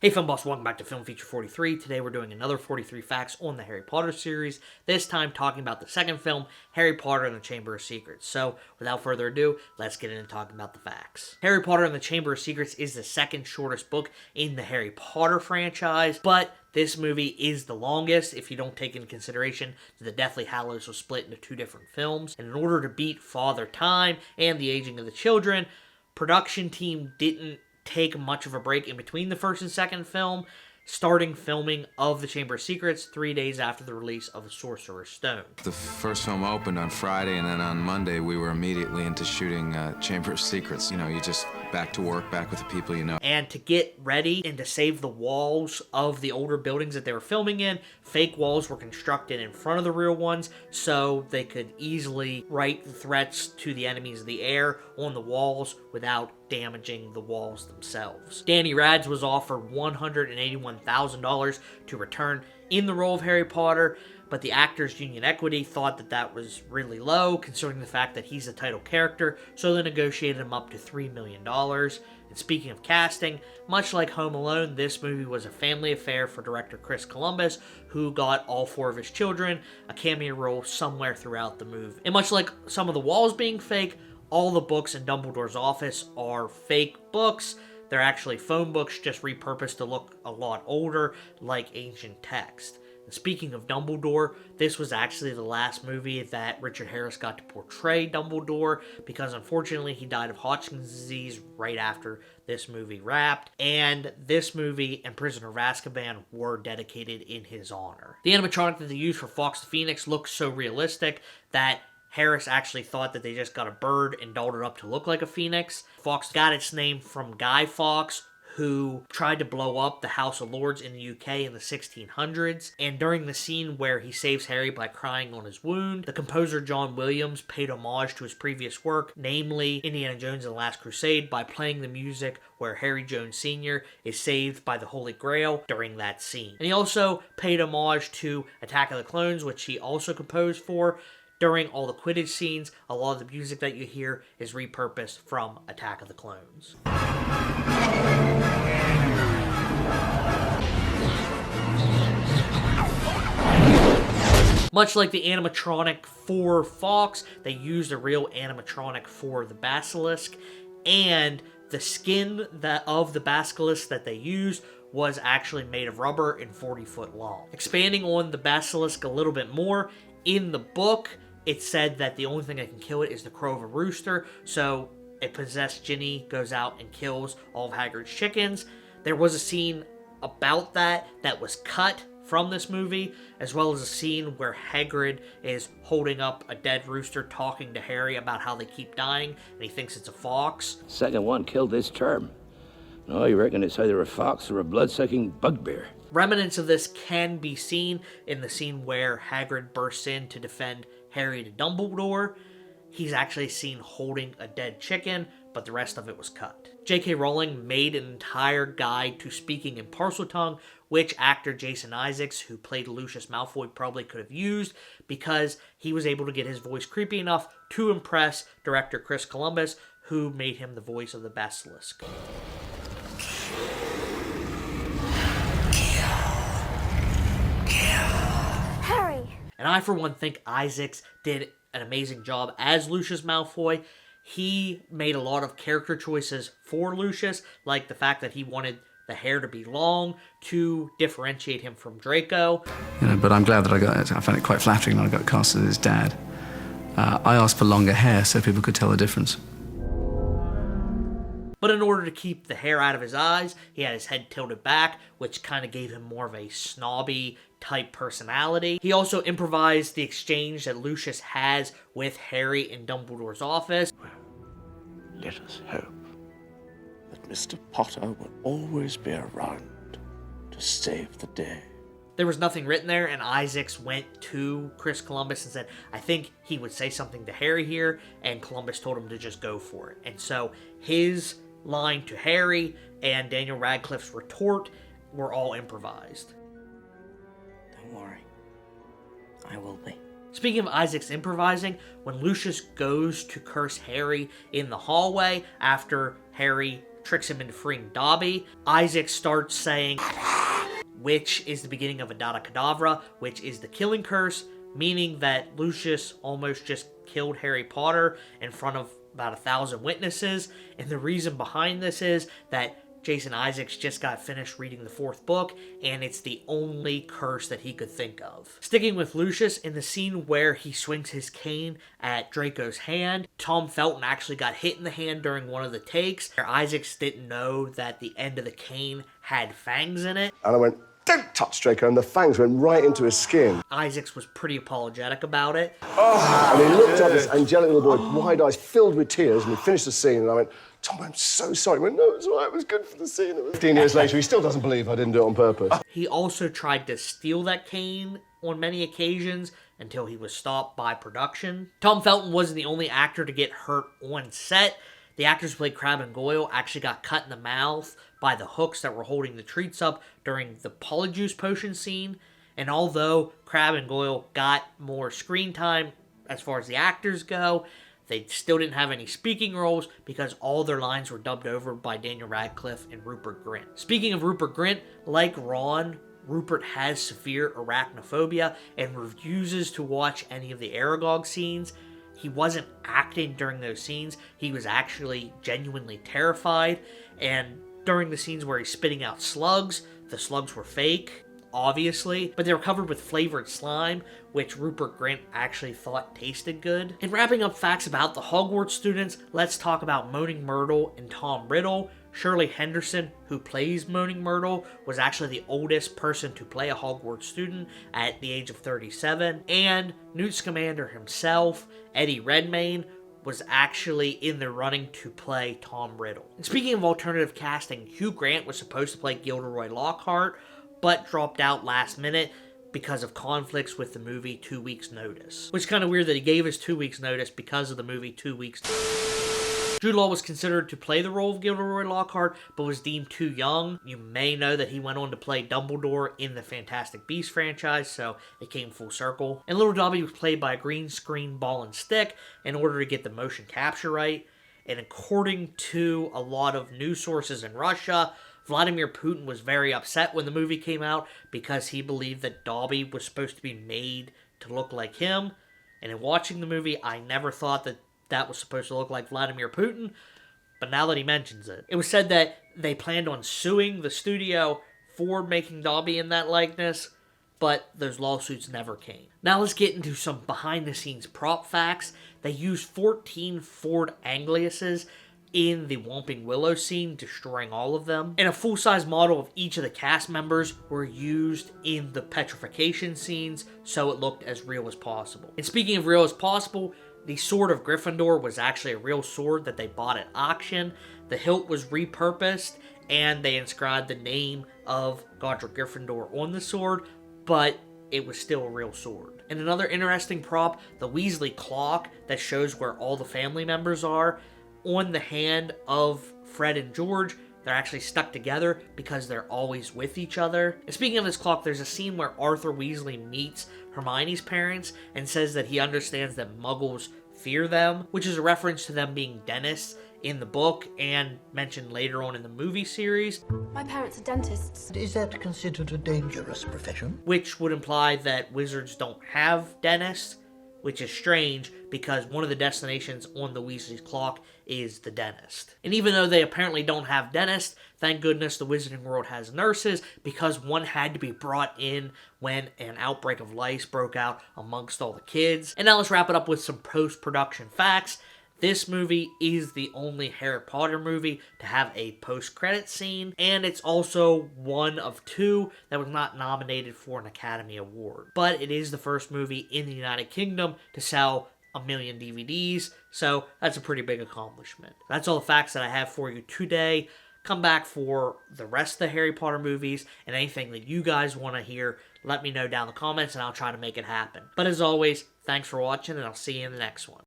Hey Film Buffs, welcome back to Film Feature 43. Today we're doing another 43 facts on the Harry Potter series, this time talking about the second film, Harry Potter and the Chamber of Secrets. So, without further ado, let's get into talking about the facts. Harry Potter and the Chamber of Secrets is the second shortest book in the Harry Potter franchise, but this movie is the longest if you don't take into consideration that the Deathly Hallows was split into two different films. And in order to beat Father Time and the aging of the children, production team didn't take much of a break in between the first and second film, starting filming of The Chamber of Secrets 3 days after the release of The Sorcerer's Stone. The first film opened on Friday, and then on Monday we were immediately into shooting Chamber of Secrets. You know, you just back to work, back with the people you know. And to get ready and to save the walls of the older buildings that they were filming in, fake walls were constructed in front of the real ones so they could easily write the threats to the enemies of the air on the walls without damaging the walls themselves. Danny Rad was offered $181,000 to return in the role of Harry Potter, but the Actors Union Equity thought that that was really low, considering the fact that he's the title character, so they negotiated him up to $3 million. And speaking of casting, much like Home Alone, this movie was a family affair for director Chris Columbus, who got all four of his children a cameo role somewhere throughout the movie. And much like some of the walls being fake, all the books in Dumbledore's office are fake books. They're actually phone books, just repurposed to look a lot older, like ancient text. And speaking of Dumbledore, this was actually the last movie that Richard Harris got to portray Dumbledore, because unfortunately he died of Hodgkin's disease right after this movie wrapped, and this movie and Prisoner of Azkaban were dedicated in his honor. The animatronic that they used for Fawkes the Phoenix looks so realistic that Harris actually thought that they just got a bird and dolled it up to look like a phoenix. Fawkes got its name from Guy Fawkes, who tried to blow up the House of Lords in the UK in the 1600s. And during the scene where he saves Harry by crying on his wound, the composer John Williams paid homage to his previous work, namely Indiana Jones and the Last Crusade, by playing the music where Harry Jones Sr. is saved by the Holy Grail during that scene. And he also paid homage to Attack of the Clones, which he also composed for. During all the Quidditch scenes, a lot of the music that you hear is repurposed from Attack of the Clones. Much like the animatronic for Fawkes, they used a real animatronic for the Basilisk, and the skin of the Basilisk that they used was actually made of rubber and 40 foot long. Expanding on the Basilisk a little bit more, in the book, it said that the only thing that can kill it is the crow of a rooster, so a possessed Ginny goes out and kills all of Hagrid's chickens. There was a scene about that was cut from this movie, as well as a scene where Hagrid is holding up a dead rooster talking to Harry about how they keep dying, and he thinks it's a fox. Second one killed this term. No, you reckon it's either a fox or a blood-sucking bugbear. Remnants of this can be seen in the scene where Hagrid bursts in to defend Harry to Dumbledore. He's actually seen holding a dead chicken, but the rest of it was cut. JK Rowling made an entire guide to speaking in Parseltongue, which actor Jason Isaacs, who played Lucius Malfoy, probably could have used, because he was able to get his voice creepy enough to impress director Chris Columbus, who made him the voice of the Basilisk. And I, for one, think Isaacs did an amazing job as Lucius Malfoy. He made a lot of character choices for Lucius, like the fact that he wanted the hair to be long to differentiate him from Draco. But I'm glad that I found it quite flattering when I got cast as his dad. I asked for longer hair so people could tell the difference. But in order to keep the hair out of his eyes, he had his head tilted back, which kind of gave him more of a snobby type personality. He also improvised the exchange that Lucius has with Harry in Dumbledore's office. Well, let us hope that Mr. Potter will always be around to save the day. There was nothing written there, and Isaacs went to Chris Columbus and said, I think he would say something to Harry here, and Columbus told him to just go for it. And so his line to Harry and Daniel Radcliffe's retort were all improvised. Don't worry, I will be. Speaking of Isaac's improvising, when Lucius goes to curse Harry in the hallway after Harry tricks him into freeing Dobby. Isaac starts saying, which is the beginning of Avada Kedavra, which is the killing curse, meaning that Lucius almost just killed Harry Potter in front of about 1,000 witnesses. And the reason behind this is that Jason Isaacs just got finished reading the 4th book, and it's the only curse that he could think of. Sticking with Lucius, in the scene where he swings his cane at Draco's hand, Tom Felton actually got hit in the hand during one of the takes. Isaacs didn't know that the end of the cane had fangs in it. And I went, "Don't touch Draco," and the fangs went right into his skin. Isaacs was pretty apologetic about it. And he looked up, this angelic little boy, wide eyes filled with tears, and we finished the scene, and I went, "Tom, I'm so sorry." He went, "No, it's all right, it was good for the scene." 15 years later, he still doesn't believe I didn't do it on purpose. He also tried to steal that cane on many occasions until he was stopped by production. Tom Felton wasn't the only actor to get hurt on set. The actors who played Crabbe and Goyle actually got cut in the mouth by the hooks that were holding the treats up during the Polyjuice potion scene. And although Crabbe and Goyle got more screen time as far as the actors go, they still didn't have any speaking roles because all their lines were dubbed over by Daniel Radcliffe and Rupert Grint. Speaking of Rupert Grint, like Ron, Rupert has severe arachnophobia and refuses to watch any of the Aragog scenes. He wasn't acting during those scenes. He was actually genuinely terrified. And during the scenes where he's spitting out slugs, the slugs were fake, obviously, but they were covered with flavored slime, which Rupert Grint actually thought tasted good. And wrapping up facts about the Hogwarts students, let's talk about Moaning Myrtle and Tom Riddle. Shirley Henderson, who plays Moaning Myrtle, was actually the oldest person to play a Hogwarts student at the age of 37. And Newt Scamander himself, Eddie Redmayne, was actually in the running to play Tom Riddle. And speaking of alternative casting, Hugh Grant was supposed to play Gilderoy Lockhart, but dropped out last minute because of conflicts with the movie 2 Weeks Notice. Which is kind of weird that he gave us 2 weeks notice because of the movie 2 Weeks Notice. Jude Law was considered to play the role of Gilderoy Lockhart, but was deemed too young. You may know that he went on to play Dumbledore in the Fantastic Beasts franchise, so it came full circle. And Little Dobby was played by a green screen ball and stick in order to get the motion capture right. And according to a lot of news sources in Russia, Vladimir Putin was very upset when the movie came out because he believed that Dobby was supposed to be made to look like him. And in watching the movie, I never thought that that was supposed to look like Vladimir Putin, but now that he mentions it. It was said that they planned on suing the studio for making Dobby in that likeness, but those lawsuits never came. Now let's get into some behind-the-scenes prop facts. They used 14 Ford Angliuses in the Whomping Willow scene, destroying all of them. And a full-size model of each of the cast members were used in the petrification scenes, so it looked as real as possible. And speaking of real as possible, the Sword of Gryffindor was actually a real sword that they bought at auction. The hilt was repurposed, and they inscribed the name of Godric Gryffindor on the sword, but it was still a real sword. And another interesting prop, the Weasley Clock that shows where all the family members are, on the hand of Fred and George, they're actually stuck together because they're always with each other. And speaking of this clock, there's a scene where Arthur Weasley meets Hermione's parents and says that he understands that Muggles fear them, which is a reference to them being dentists in the book and mentioned later on in the movie series. My parents are dentists. Is that considered a dangerous profession? Which would imply that wizards don't have dentists, which is strange because one of the destinations on the Weasley's clock is the dentist. And even though they apparently don't have dentists, thank goodness the Wizarding World has nurses, because one had to be brought in when an outbreak of lice broke out amongst all the kids. And now let's wrap it up with some post-production facts. This movie is the only Harry Potter movie to have a post-credit scene, and it's also one of two that was not nominated for an Academy Award. But it is the first movie in the United Kingdom to sell 1 million DVDs, so that's a pretty big accomplishment. That's all the facts that I have for you today. Come back for the rest of the Harry Potter movies, and anything that you guys want to hear, let me know down in the comments, and I'll try to make it happen. But as always, thanks for watching, and I'll see you in the next one.